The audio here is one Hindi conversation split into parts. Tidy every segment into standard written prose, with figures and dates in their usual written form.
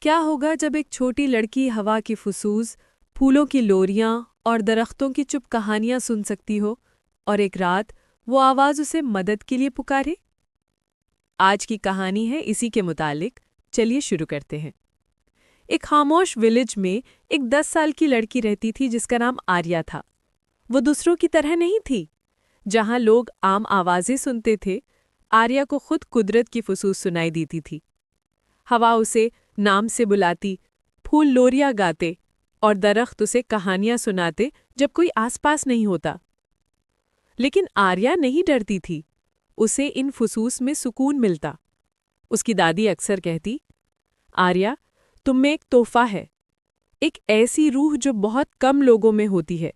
क्या होगा जब एक छोटी लड़की हवा की फुसूस, फूलों की लोरियां और दरख्तों की चुप कहानियां सुन सकती हो और एक रात वो आवाज़ उसे मदद के लिए पुकारे? आज की कहानी है इसी के मुतालिक। चलिए शुरू करते हैं। एक खामोश विलेज में एक 10 साल की लड़की रहती थी जिसका नाम आर्या था। वो दूसरों की तरह नहीं थी। जहां लोग आम आवाज़ें सुनते थे, आर्या को खुद कुदरत की फुसूस सुनाई देती थी। हवा उसे नाम से बुलाती, फूल लोरियां गाते और दरख्त उसे कहानियां सुनाते जब कोई आसपास नहीं होता। लेकिन आर्या नहीं डरती थी। उसे इन फुसूस में सुकून मिलता। उसकी दादी अक्सर कहती, आर्या, तुम में एक तोहफा है, एक ऐसी रूह जो बहुत कम लोगों में होती है।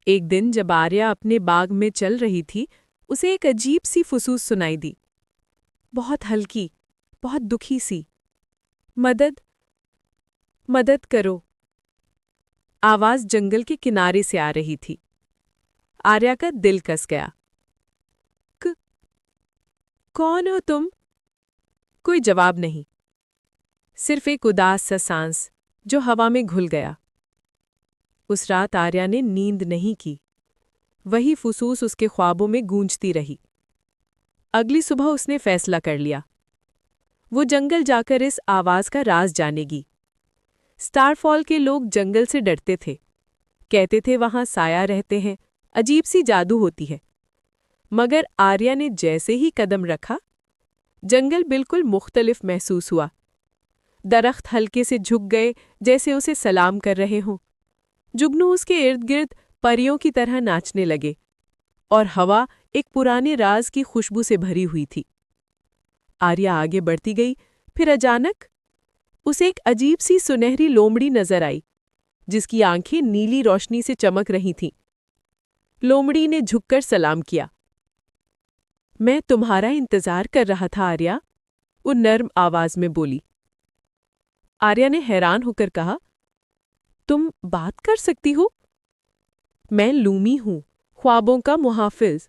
एक दिन जब आर्या अपने बाग में चल रही थी, उसे एक अजीब सी फुसूस सुनाई दी। बहुत हल्की, बहुत दुखी सी। मदद, मदद करो। आवाज जंगल के किनारे से आ रही थी। आर्या का दिल कस गया। कौन हो तुम? कोई जवाब नहीं, सिर्फ एक उदास सा सांस जो हवा में घुल गया। उस रात आर्या ने नींद नहीं की। वही फुसूस उसके ख्वाबों में गूंजती रही। अगली सुबह उसने फैसला कर लिया। वो जंगल जाकर इस आवाज का राज जानेगी। स्टारफॉल के लोग जंगल से डरते थे। कहते थे वहां साया रहते हैं, अजीब सी जादू होती है। मगर आर्या ने जैसे ही कदम रखा, जंगल बिल्कुल मुख्तलिफ महसूस हुआ। दरख्त हल्के से झुक गए जैसे उसे सलाम कर रहे हों। जुगनू उसके इर्द गिर्द परियों की तरह नाचने लगे और हवा एक पुराने राज की खुशबू से भरी हुई थी। आर्या आगे बढ़ती गई, फिर अचानक उसे एक अजीब सी सुनहरी लोमड़ी नजर आई जिसकी आंखें नीली रोशनी से चमक रही थीं। लोमड़ी ने झुककर सलाम किया। मैं तुम्हारा इंतजार कर रहा था आर्या, वो नर्म आवाज में बोली। आर्या ने हैरान होकर कहा, तुम बात कर सकती हो? मैं लूमी हूं, ख्वाबों का मुहाफिज,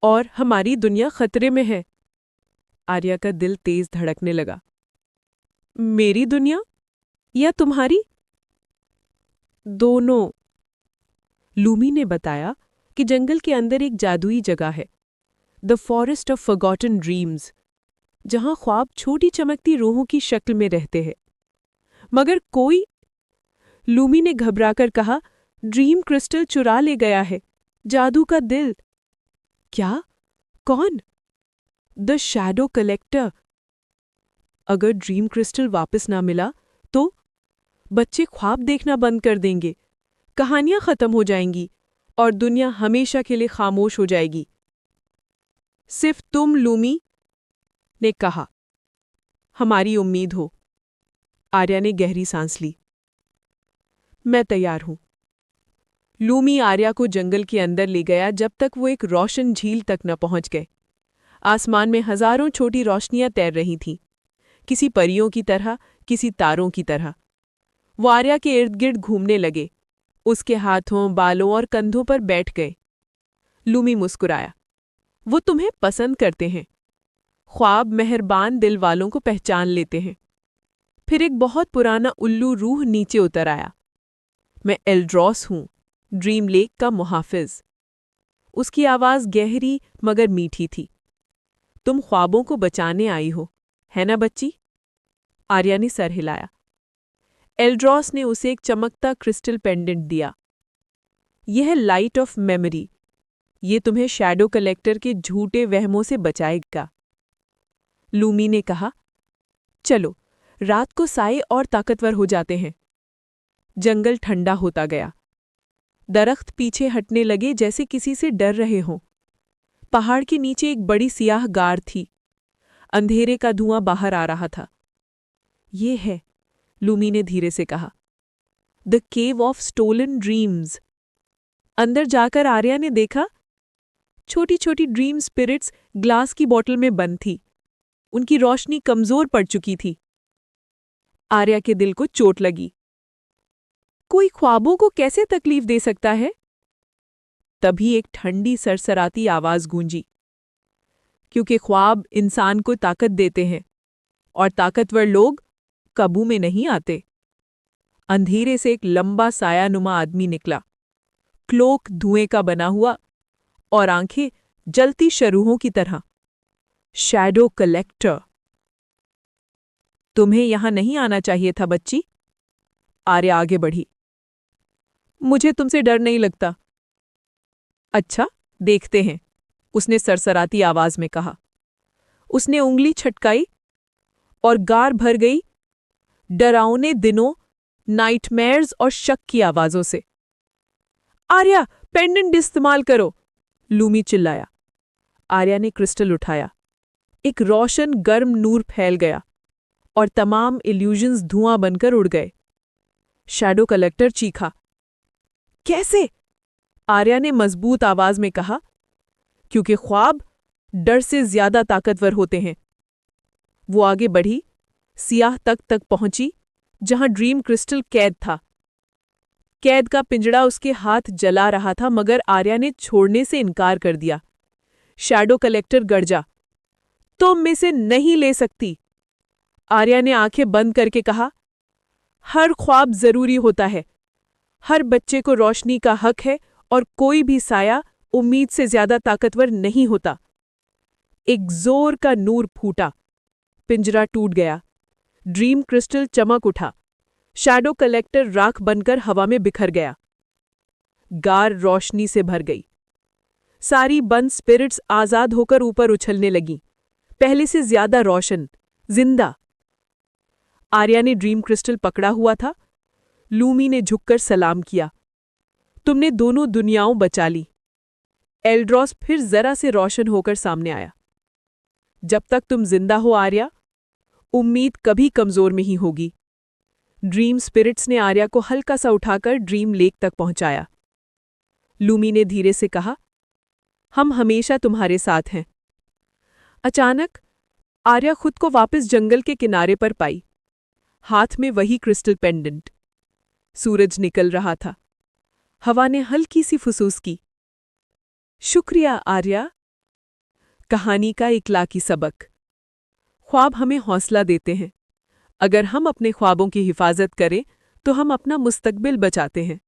और हमारी दुनिया खतरे में है। आर्या का दिल तेज धड़कने लगा। मेरी दुनिया या तुम्हारी? दोनों। लूमी ने बताया कि जंगल के अंदर एक जादुई जगह है, the forest of forgotten dreams, जहां ख्वाब छोटी चमकती रूहों की शक्ल में रहते हैं। मगर कोई, लूमी ने घबराकर कहा, ड्रीम क्रिस्टल चुरा ले गया है, जादू का दिल। क्या? कौन? The shadow collector. अगर ड्रीम क्रिस्टल वापस ना मिला तो बच्चे ख्वाब देखना बंद कर देंगे, कहानियां खत्म हो जाएंगी और दुनिया हमेशा के लिए खामोश हो जाएगी। सिर्फ तुम, लूमी ने कहा, हमारी उम्मीद हो। आर्या ने गहरी सांस ली। मैं तैयार हूं। लूमी आर्या को जंगल के अंदर ले गया जब तक वो एक रोशन झील तक न पहुंच गए। आसमान में हजारों छोटी रोशनियां तैर रही थीं, किसी परियों की तरह, किसी तारों की तरह। वो आर्या के इर्द गिर्द घूमने लगे, उसके हाथों, बालों और कंधों पर बैठ गए। लूमी मुस्कुराया। वो तुम्हें पसंद करते हैं। ख्वाब मेहरबान दिल वालों को पहचान लेते हैं। फिर एक बहुत पुराना उल्लू रूह नीचे उतर आया। मैं एल्ड्रॉस हूं, ड्रीम लेक का मुहाफिज। उसकी आवाज गहरी मगर मीठी थी। तुम ख्वाबों को बचाने आई हो, है ना बच्ची? आर्या ने सर हिलाया। एल्ड्रॉस ने उसे एक चमकता क्रिस्टल पेंडेंट दिया। यह है लाइट ऑफ मेमोरी। ये तुम्हें शैडो कलेक्टर के झूठे वहमों से बचाएगा। लूमी ने कहा, चलो रात को साए और ताकतवर हो जाते हैं। जंगल ठंडा होता गया। दरख्त पीछे हटने लगे जैसे किसी से डर रहे हों। पहाड़ के नीचे एक बड़ी सियाह गार थी। अंधेरे का धुआं बाहर आ रहा था। ये है, लूमी ने धीरे से कहा, the cave of stolen dreams. अंदर जाकर आर्या ने देखा, छोटी छोटी ड्रीम स्पिरिट्स ग्लास की बोतल में बंद थी। उनकी रोशनी कमजोर पड़ चुकी थी। आर्या के दिल को चोट लगी। कोई ख्वाबों को कैसे तकलीफ दे सकता है? तभी एक ठंडी सरसराती आवाज गूंजी, क्योंकि ख्वाब इंसान को ताकत देते हैं और ताकतवर लोग काबू में नहीं आते। अंधेरे से एक लंबा सायानुमा आदमी निकला, क्लोक धुएं का बना हुआ और आंखें जलती शरूहों की तरह। Shadow collector. तुम्हें यहां नहीं आना चाहिए था बच्ची। आर्या आगे बढ़ी। मुझे तुमसे डर नहीं लगता। अच्छा, देखते हैं, उसने सरसराती आवाज में कहा। उसने उंगली छटकाई और गार भर गई डरावने दिनों, नाइटमेयर्स और शक की आवाजों से। आर्या, पेंडेंट इस्तेमाल करो, लूमी चिल्लाया। आर्या ने क्रिस्टल उठाया। एक रोशन गर्म नूर फैल गया और तमाम इल्यूजन्स धुआं बनकर उड़ गए। शैडो कलेक्टर चीखा। कैसे? आर्या ने मजबूत आवाज में कहा, क्योंकि ख्वाब डर से ज्यादा ताकतवर होते हैं। वो आगे बढ़ी, सियाह तक पहुंची जहां ड्रीम क्रिस्टल कैद था। कैद का पिंजड़ा उसके हाथ जला रहा था, मगर आर्या ने छोड़ने से इनकार कर दिया। शैडो कलेक्टर गर्जा। तुम में से नहीं ले सकती। आर्या ने आंखें बंद करके कहा, हर ख्वाब जरूरी होता है। हर बच्चे को रोशनी का हक है और कोई भी साया उम्मीद से ज्यादा ताकतवर नहीं होता। एक जोर का नूर फूटा, पिंजरा टूट गया, ड्रीम क्रिस्टल चमक उठा, शैडो कलेक्टर राख बनकर हवा में बिखर गया। गार रोशनी से भर गई। सारी बंद स्पिरिट्स आजाद होकर ऊपर उछलने लगीं, पहले से ज्यादा रोशन, जिंदा। आर्या ने ड्रीम क्रिस्टल पकड़ा हुआ था। लूमी ने झुककर सलाम किया। तुमने दोनों दुनियाओं बचा ली। एल्ड्रॉस फिर जरा से रोशन होकर सामने आया। जब तक तुम जिंदा हो आर्या, उम्मीद कभी कमजोर नहीं होगी। ड्रीम स्पिरिट्स ने आर्या को हल्का सा उठाकर ड्रीम लेक तक पहुंचाया। लूमी ने धीरे से कहा, हम हमेशा तुम्हारे साथ हैं। अचानक आर्या खुद को वापस जंगल के किनारे पर पाई, हाथ में वही क्रिस्टल पेंडेंट। सूरज निकल रहा था। हवा ने हल्की सी फुसूस की। शुक्रिया आर्या। कहानी का इखलाकी सबक। ख्वाब हमें हौसला देते हैं। अगर हम अपने ख्वाबों की हिफाजत करें तो हम अपना मुस्तकबिल बचाते हैं।